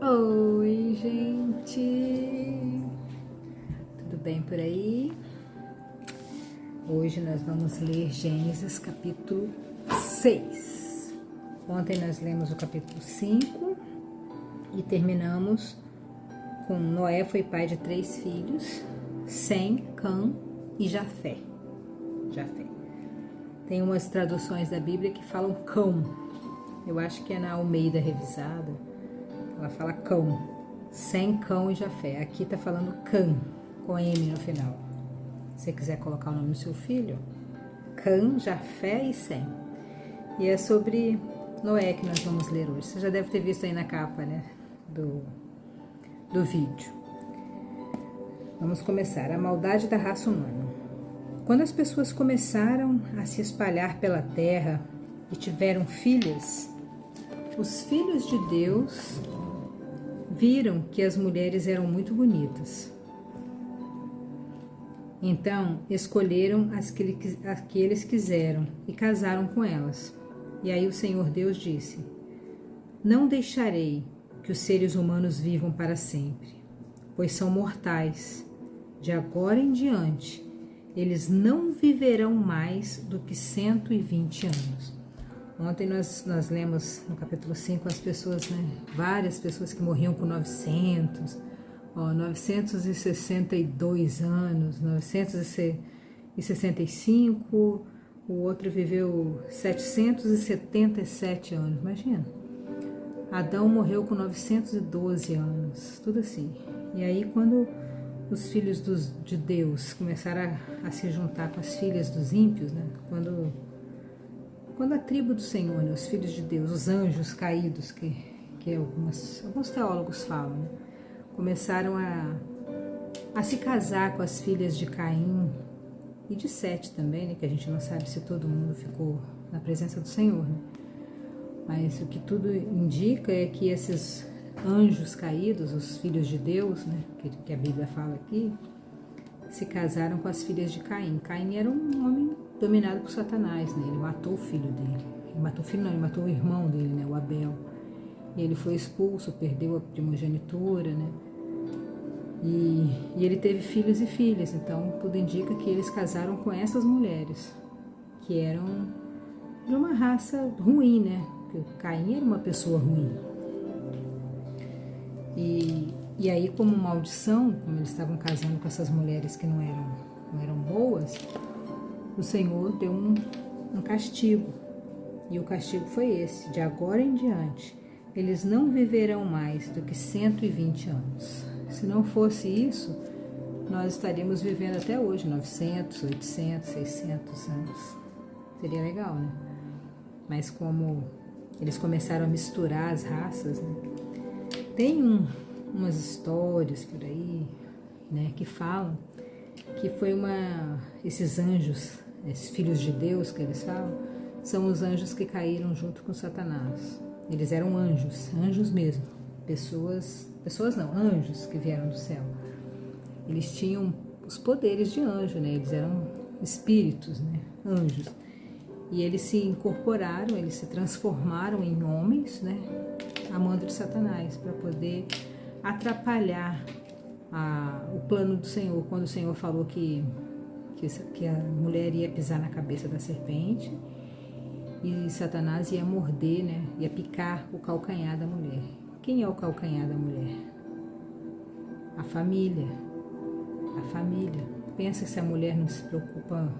Oi, gente! Tudo bem por aí? Hoje nós vamos ler Gênesis capítulo 6. Ontem nós lemos o capítulo 5 e terminamos com Noé foi pai de 3 filhos, Sem, Cã e Jafé. Tem umas traduções da Bíblia que falam cão. Eu acho que é na Almeida Revisada. Ela fala cão, Sem, Cão e Jafé. Aqui tá falando Cã, com M no final. Se você quiser colocar o nome do seu filho, Cã, Jafé e Sem. E é sobre Noé que nós vamos ler hoje. Você já deve ter visto aí na capa, né, do vídeo. Vamos começar. A maldade da raça humana. Quando as pessoas começaram a se espalhar pela terra e tiveram filhas, os filhos de Deus viram que as mulheres eram muito bonitas. Então, escolheram as que eles quiseram e casaram com elas. E aí o Senhor Deus disse: Não deixarei que os seres humanos vivam para sempre, pois são mortais. De agora em diante, eles não viverão mais do que 120 anos. Ontem nós lemos no capítulo 5 as pessoas, né? Várias pessoas que morriam com 962 anos, 965, o outro viveu 777 anos, imagina. Adão morreu com 912 anos, tudo assim. E aí quando os filhos de Deus começaram a se juntar com as filhas dos ímpios, né? Quando a tribo do Senhor, né, os filhos de Deus, os anjos caídos, que alguns teólogos falam, né, começaram a se casar com as filhas de Caim e de Sete também, né, que a gente não sabe se todo mundo ficou na presença do Senhor. Né, mas o que tudo indica é que esses anjos caídos, os filhos de Deus, né, que a Bíblia fala aqui, se casaram com as filhas de Caim. Caim era um homem dominado por Satanás, né? Ele matou o filho dele. Ele matou o irmão dele, né? O Abel. E ele foi expulso, perdeu a primogenitura, né? E ele teve filhos e filhas, então tudo indica que eles casaram com essas mulheres, que eram de uma raça ruim, né? Porque Caim era uma pessoa ruim. E aí, como maldição, como eles estavam casando com essas mulheres que não eram boas, o Senhor deu um castigo. E o castigo foi esse: de agora em diante, eles não viverão mais do que 120 anos. Se não fosse isso, nós estaríamos vivendo até hoje 900, 800, 600 anos. Seria legal, né? Mas como eles começaram a misturar as raças, né? Tem umas histórias por aí, né, que falam que foi esses anjos, esses filhos de Deus que eles falam, são os anjos que caíram junto com Satanás. Eles eram anjos mesmo, pessoas não, anjos que vieram do céu. Eles tinham os poderes de anjo, né? Eles eram espíritos, né? Anjos. E eles se incorporaram, eles se transformaram em homens, né? Amando de Satanás, para poder atrapalhar o plano do Senhor, quando o Senhor falou que a mulher ia pisar na cabeça da serpente e Satanás ia morder, né? Ia picar o calcanhar da mulher. Quem é o calcanhar da mulher? A família. A família. Pensa se a mulher não se preocupa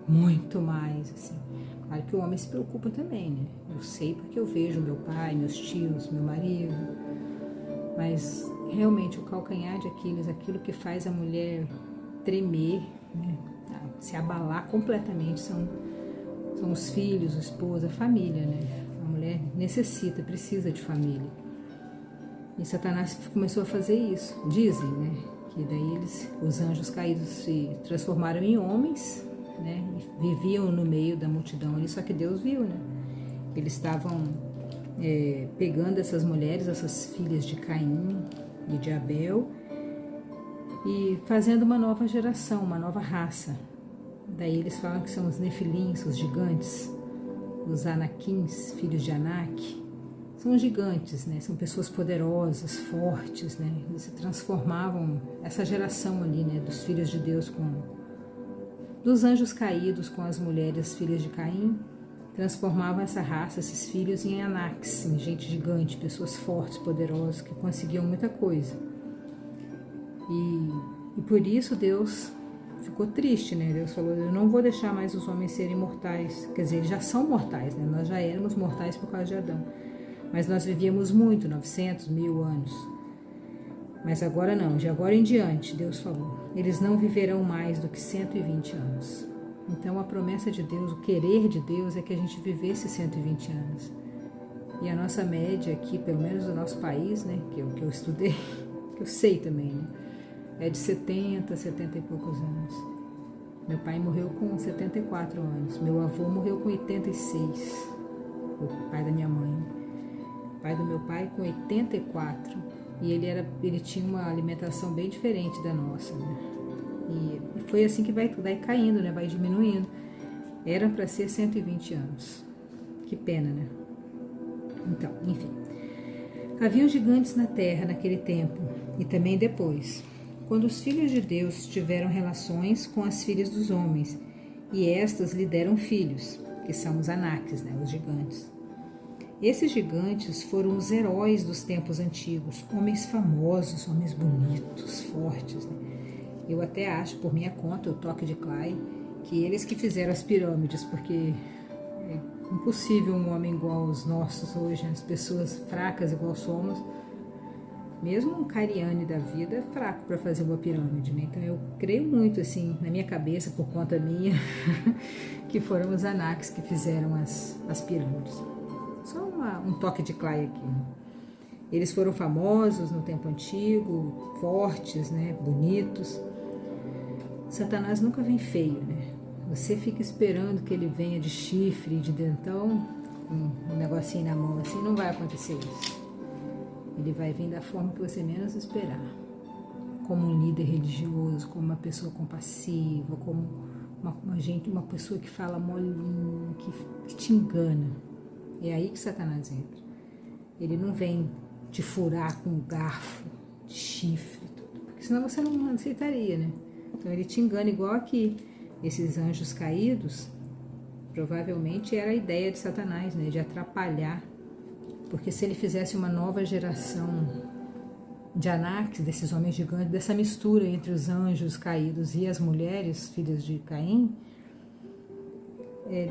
muito mais, assim. Claro que o homem se preocupa também, né? Eu sei porque eu vejo meu pai, meus tios, meu marido. Mas realmente o calcanhar de Aquiles, aquilo que faz a mulher tremer, né? Se abalar completamente, são os filhos, o esposo, a família, né? A mulher precisa de família. E Satanás começou a fazer isso. Dizem, né? Que daí os anjos caídos se transformaram em homens, né? E viviam no meio da multidão ali, só que Deus viu, né? Eles estavam pegando essas mulheres, essas filhas de Caim e de Abel, e fazendo uma nova geração, uma nova raça. Daí eles falam que são os nefilins, os gigantes, os anaquins, filhos de Anak, são gigantes, né? São pessoas poderosas, fortes, né? Eles se transformavam, essa geração ali, né? Dos filhos de Deus dos anjos caídos com as mulheres filhas de Caim, transformavam essa raça, esses filhos, em Anaques, em gente gigante, pessoas fortes, poderosas, que conseguiam muita coisa. E por isso Deus ficou triste, né? Deus falou, eu não vou deixar mais os homens serem mortais. Quer dizer, eles já são mortais, né? Nós já éramos mortais por causa de Adão. Mas nós vivíamos muito, 900, 1000 anos. Mas agora não, de agora em diante, Deus falou, eles não viverão mais do que 120 anos. Então a promessa de Deus, o querer de Deus é que a gente vivesse 120 anos. E a nossa média aqui, pelo menos do nosso país, né, que eu estudei, que eu sei também, né, é de 70, 70 e poucos anos. Meu pai morreu com 74 anos, meu avô morreu com 86, o pai da minha mãe. O pai do meu pai com 84, e ele tinha uma alimentação bem diferente da nossa, né? E foi assim que vai caindo, né? Vai diminuindo. Era para ser 120 anos. Que pena, né? Então, enfim. Havia gigantes na terra naquele tempo, e também depois, quando os filhos de Deus tiveram relações com as filhas dos homens, e estas lhe deram filhos, que são os Anaques, né? Os gigantes. Esses gigantes foram os heróis dos tempos antigos, homens famosos, homens bonitos, fortes, né? Eu até acho, por minha conta, o toque de Clay, que eles que fizeram as pirâmides, porque é impossível um homem igual aos nossos hoje, as pessoas fracas igual somos, mesmo um Cariani da vida é fraco para fazer uma pirâmide, né? Então eu creio muito, assim, na minha cabeça, por conta minha, que foram os Anaques que fizeram as pirâmides. Só um toque de Clay aqui. Eles foram famosos no tempo antigo, fortes, né, bonitos. Satanás nunca vem feio, né? Você fica esperando que ele venha de chifre, de dentão, com um negocinho na mão, assim, não vai acontecer isso. Ele vai vir da forma que você menos esperar. Como um líder religioso, como uma pessoa compassiva, como uma pessoa que fala molinho, que te engana. É aí que Satanás entra. Ele não vem te furar com garfo, de chifre, tudo, porque senão você não aceitaria, né? Então ele te engana igual aqui. Esses anjos caídos, provavelmente era a ideia de Satanás, né? De atrapalhar. Porque se ele fizesse uma nova geração de Anaques, desses homens gigantes, dessa mistura entre os anjos caídos e as mulheres, filhas de Caim,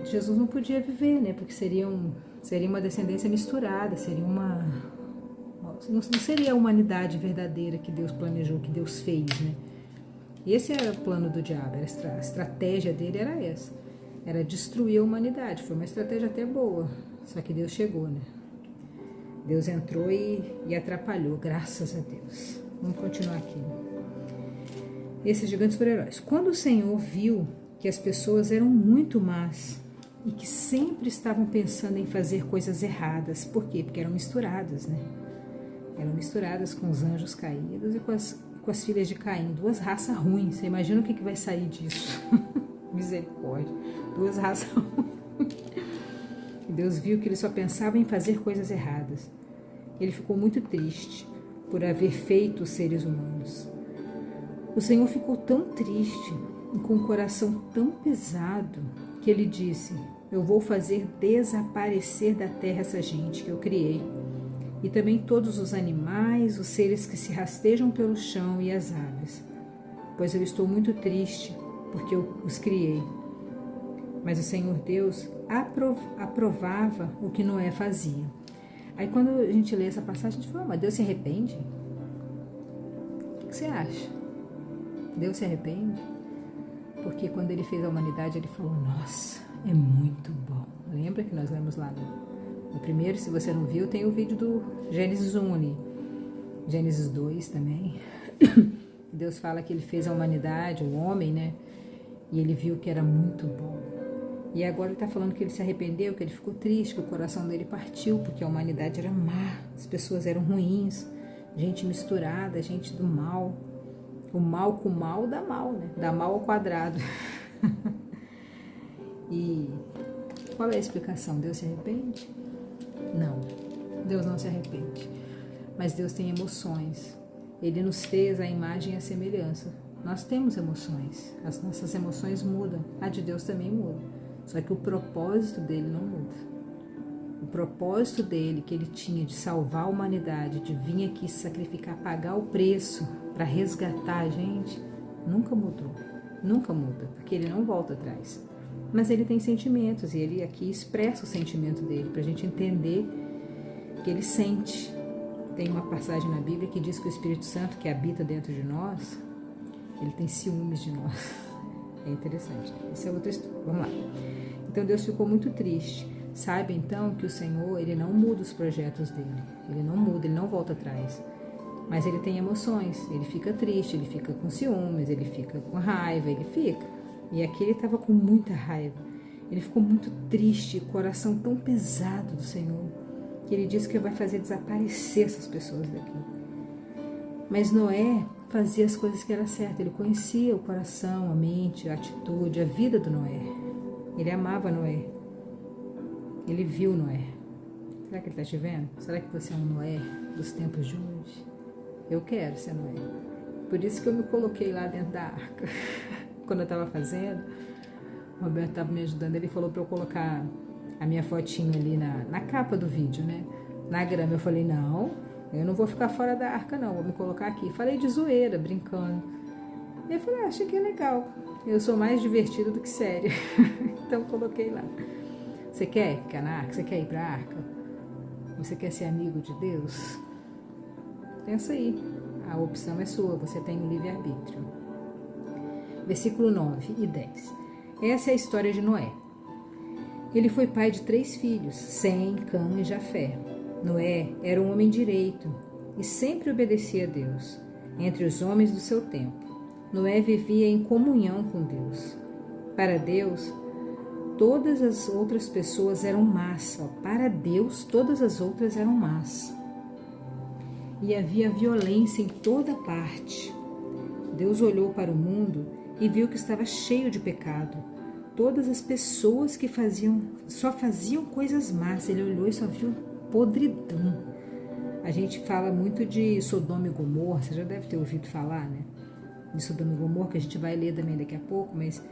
Jesus não podia viver, né? Porque seria uma descendência misturada, não seria a humanidade verdadeira que Deus planejou, que Deus fez, né? Esse era o plano do diabo, a estratégia dele era essa, era destruir a humanidade. Foi uma estratégia até boa, só que Deus chegou, né? Deus entrou e atrapalhou, graças a Deus. Vamos continuar aqui. Esses gigantes foram heróis. Quando o Senhor viu que as pessoas eram muito más e que sempre estavam pensando em fazer coisas erradas. Por quê? Porque eram misturadas, né? Eram misturadas com os anjos caídos e com as filhas de Caim. Duas raças ruins. Você imagina o que vai sair disso? Misericórdia. Duas raças ruins. E Deus viu que ele só pensava em fazer coisas erradas. Ele ficou muito triste por haver feito os seres humanos. O Senhor ficou tão triste e com o coração tão pesado que ele disse: eu vou fazer desaparecer da terra essa gente que eu criei, e também todos os animais, os seres que se rastejam pelo chão e as aves, pois eu estou muito triste porque eu os criei. Mas o Senhor Deus aprovava o que Noé fazia. Aí quando a gente lê essa passagem, a gente fala: mas Deus se arrepende? O que você acha? Deus se arrepende? Porque quando ele fez a humanidade, ele falou: nossa, é muito bom. Lembra que nós lemos lá no primeiro? Se você não viu, tem o vídeo do Gênesis 1, Gênesis 2 também. Deus fala que ele fez a humanidade, o homem, né? E ele viu que era muito bom. E agora ele está falando que ele se arrependeu, que ele ficou triste, que o coração dele partiu, porque a humanidade era má, as pessoas eram ruins, gente misturada, gente do mal. O mal com mal dá mal, né? Dá mal ao quadrado. E qual é a explicação? Deus se arrepende? Não. Deus não se arrepende. Mas Deus tem emoções. Ele nos fez a imagem e a semelhança. Nós temos emoções. As nossas emoções mudam. A de Deus também muda. Só que o propósito dele não muda. O propósito dele, que ele tinha de salvar a humanidade, de vir aqui se sacrificar, pagar o preço para resgatar a gente, nunca mudou. Nunca muda, porque ele não volta atrás. Mas ele tem sentimentos e ele aqui expressa o sentimento dele para a gente entender que ele sente. Tem uma passagem na Bíblia que diz que o Espírito Santo, que habita dentro de nós, ele tem ciúmes de nós. É interessante. Esse é outro estudo. Vamos lá. Então Deus ficou muito triste. Saiba então que o Senhor, ele não muda os projetos dele. Ele não muda, ele não volta atrás. Mas ele tem emoções. Ele fica triste, ele fica com ciúmes, ele fica com raiva, ele fica. E aqui ele estava com muita raiva. Ele ficou muito triste, coração tão pesado do Senhor, que ele disse que vai fazer desaparecer essas pessoas daqui. Mas Noé fazia as coisas que eram certas. Ele conhecia o coração, a mente, a atitude, a vida do Noé. Ele amava Noé. Ele viu Noé. Será que ele está te vendo? Será que você é um Noé dos tempos de hoje? Eu quero ser Noé. Por isso que eu me coloquei lá dentro da arca. Quando eu estava fazendo, o Roberto estava me ajudando. Ele falou para eu colocar a minha fotinho ali na capa do vídeo, né? Na grama. Eu falei, não, eu não vou ficar fora da arca, não. Vou me colocar aqui. Falei de zoeira, brincando. E eu falei, achei que é legal. Eu sou mais divertida do que séria. Então, coloquei lá. Você quer ficar na arca? Você quer ir para a arca? Você quer ser amigo de Deus? Pensa aí. A opção é sua. Você tem o livre-arbítrio. Versículo 9 e 10. Essa é a história de Noé. Ele foi pai de 3 filhos, Sem, Cã e Jafé. Noé era um homem direito e sempre obedecia a Deus, entre os homens do seu tempo. Noé vivia em comunhão com Deus. Para Deus, todas as outras pessoas eram más. Para Deus, todas as outras eram más. E havia violência em toda parte. Deus olhou para o mundo e viu que estava cheio de pecado. Todas as pessoas que só faziam coisas más. Ele olhou e só viu podridão. A gente fala muito de Sodoma e Gomorra, você já deve ter ouvido falar, né? De Sodoma e Gomorra, que a gente vai ler também daqui a pouco, mas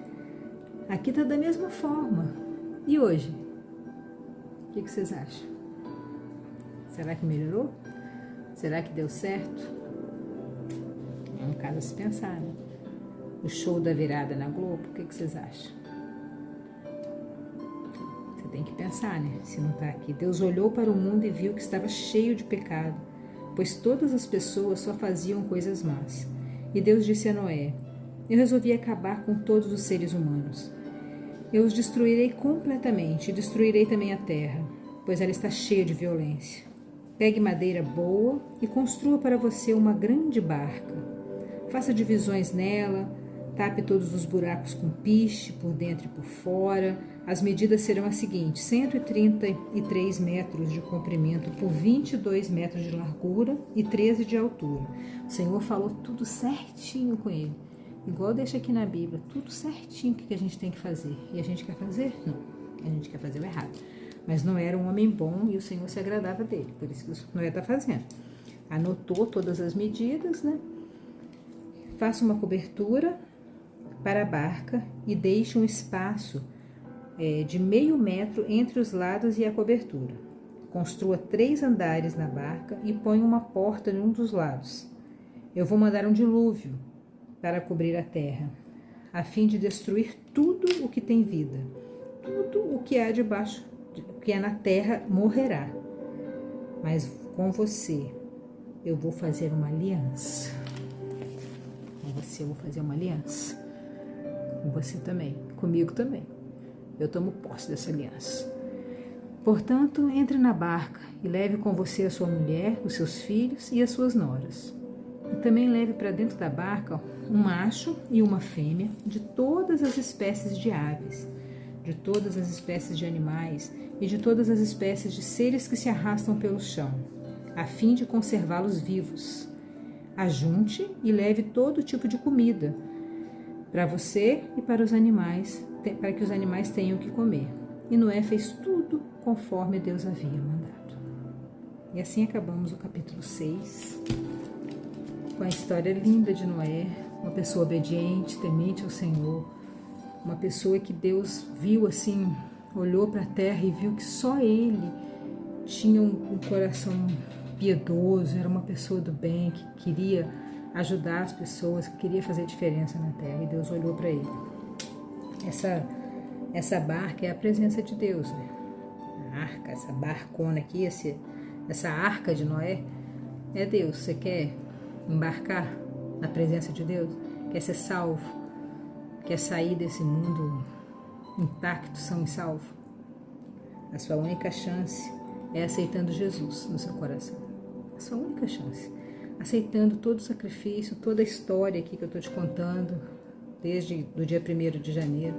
aqui está da mesma forma. E hoje? O que vocês acham? Será que melhorou? Será que deu certo? É um caso a se pensar, né? O show da virada na Globo, o que vocês acham? Você tem que pensar, né? Se não está aqui. Deus olhou para o mundo e viu que estava cheio de pecado, pois todas as pessoas só faziam coisas más. E Deus disse a Noé: eu resolvi acabar com todos os seres humanos. Eu os destruirei completamente e destruirei também a terra, pois ela está cheia de violência. Pegue madeira boa e construa para você uma grande barca. Faça divisões nela, tape todos os buracos com piche, por dentro e por fora. As medidas serão as seguintes: 133 metros de comprimento por 22 metros de largura e 13 de altura. O Senhor falou tudo certinho com ele. Igual deixa aqui na Bíblia, tudo certinho o que a gente tem que fazer. E a gente quer fazer? Não. A gente quer fazer o errado. Mas Noé era um homem bom e o Senhor se agradava dele. Por isso que Noé está fazendo. Anotou todas as medidas, né? Faça uma cobertura para a barca e deixe um espaço de meio metro entre os lados e a cobertura. Construa 3 andares na barca e ponha uma porta em um dos lados. Eu vou mandar um dilúvio para cobrir a terra, a fim de destruir tudo o que tem vida. Tudo o que há debaixo, o que é na terra, morrerá. Mas com você eu vou fazer uma aliança. Com você eu vou fazer uma aliança. Com você também, comigo também. Eu tomo posse dessa aliança. Portanto, entre na barca e leve com você a sua mulher, os seus filhos e as suas noras. E também leve para dentro da barca um macho e uma fêmea de todas as espécies de aves, de todas as espécies de animais e de todas as espécies de seres que se arrastam pelo chão, a fim de conservá-los vivos. Ajunte e leve todo tipo de comida para você e para os animais, para que os animais tenham o que comer. E Noé fez tudo conforme Deus havia mandado. E assim acabamos o capítulo 6, com a história linda de Noé, uma pessoa obediente, temente ao Senhor, uma pessoa que Deus viu assim, olhou para a terra e viu que só ele tinha um coração piedoso, era uma pessoa do bem, que queria ajudar as pessoas, que queria fazer diferença na terra, e Deus olhou para ele. Essa barca é a presença de Deus, né? A arca, essa barcona aqui, essa arca de Noé, é Deus. Você quer embarcar na presença de Deus? Quer ser salvo? Quer sair desse mundo intacto, são e salvo? A sua única chance é aceitando Jesus no seu coração. A sua única chance. Aceitando todo o sacrifício, toda a história aqui que eu estou te contando, desde o dia 1º de janeiro,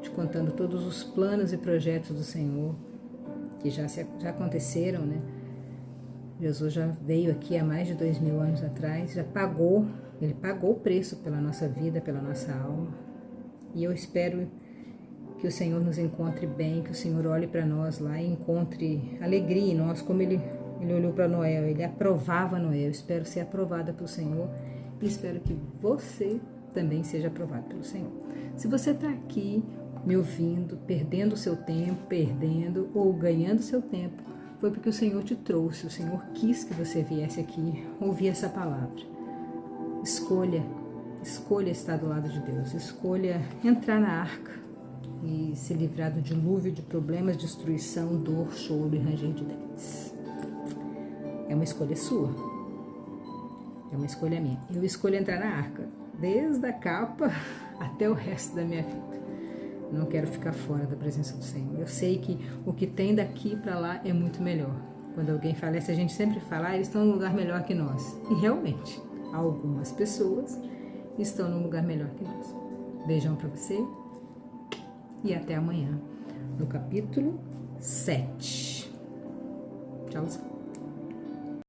te contando todos os planos e projetos do Senhor, que já aconteceram, né? Jesus já veio aqui há mais de 2000 anos atrás, ele pagou o preço pela nossa vida, pela nossa alma. E eu espero que o Senhor nos encontre bem, que o Senhor olhe para nós lá e encontre alegria em nós, como ele olhou para Noé, ele aprovava Noé. Eu espero ser aprovada pelo Senhor e espero que você também seja aprovado pelo Senhor. Se você está aqui me ouvindo, perdendo o seu tempo, ou ganhando o seu tempo, foi porque o Senhor te trouxe, o Senhor quis que você viesse aqui ouvir essa palavra. Escolha estar do lado de Deus, escolha entrar na arca e se livrar do dilúvio de problemas, destruição, dor, choro e ranger de dentes. É uma escolha sua, é uma escolha minha. Eu escolho entrar na arca, desde a capa até o resto da minha vida. Não quero ficar fora da presença do Senhor. Eu sei que o que tem daqui para lá é muito melhor. Quando alguém falece, a gente sempre fala, eles estão num lugar melhor que nós. E realmente, algumas pessoas estão num lugar melhor que nós. Beijão para você e até amanhã, no capítulo 7. Tchau.